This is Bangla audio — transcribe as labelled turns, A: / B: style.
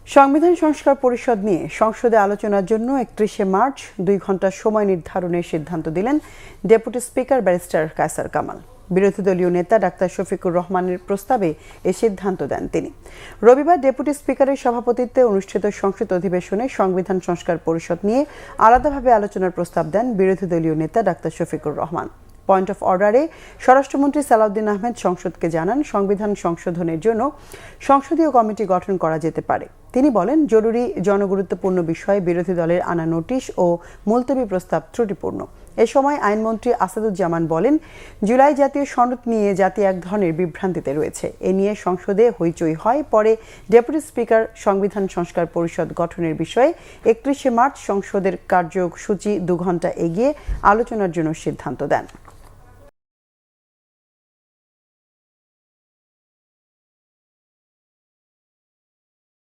A: সংবিধান সংস্কার পরিষদ নিয়ে সংসদে আলোচনার জন্য 31শে মার্চ 2 ঘণ্টা সময় নির্ধারণের সিদ্ধান্ত দিলেন deputy speaker barrister Kaiser Kamal. বিরোধী দলীয় নেতা ডাক্তার শফিকুর রহমানের প্রস্তাবে এ সিদ্ধান্ত দেন তিনি। রবিবার ডেপুটি স্পিকারের সভাপতিত্বে অনুষ্ঠিত সংসদ অধিবেশনে সংবিধান সংস্কার পরিষদ নিয়ে আলাদাভাবে আলোচনার প্রস্তাব দেন বিরোধী দলীয় নেতা doctor Shafiqur Rahman. Point of অর্ডারে স্বরাষ্ট্রমন্ত্রী সালাউদ্দিন আহমেদ সংসদকে জানান, সংবিধান সংশোধনের জন্য সংসদীয় কমিটি গঠন করা যেতে পারে। তিনি বলেন, জরুরি জনগুরুত্বপূর্ণ বিষয়ে বিরোধী দলের আনা নোটিশ ও মুলতবি প্রস্তাব ত্রুটিপূর্ণ। এ সময় আইনমন্ত্রী আসাদুজ্জামান বলেন, জুলাই জাতীয় সনদ নিয়ে জাতি এক ধরনের বিভ্রান্তিতে রয়েছে। এ নিয়ে সংসদে হইচই হয়। পরে ডেপুটি স্পিকার সংবিধান সংস্কার পরিষদ গঠনের বিষয়ে 31শে মার্চ সংসদের কার্যসূচি 2 ঘণ্টা এগিয়ে আলোচনার জন্য সিদ্ধান্ত দেন।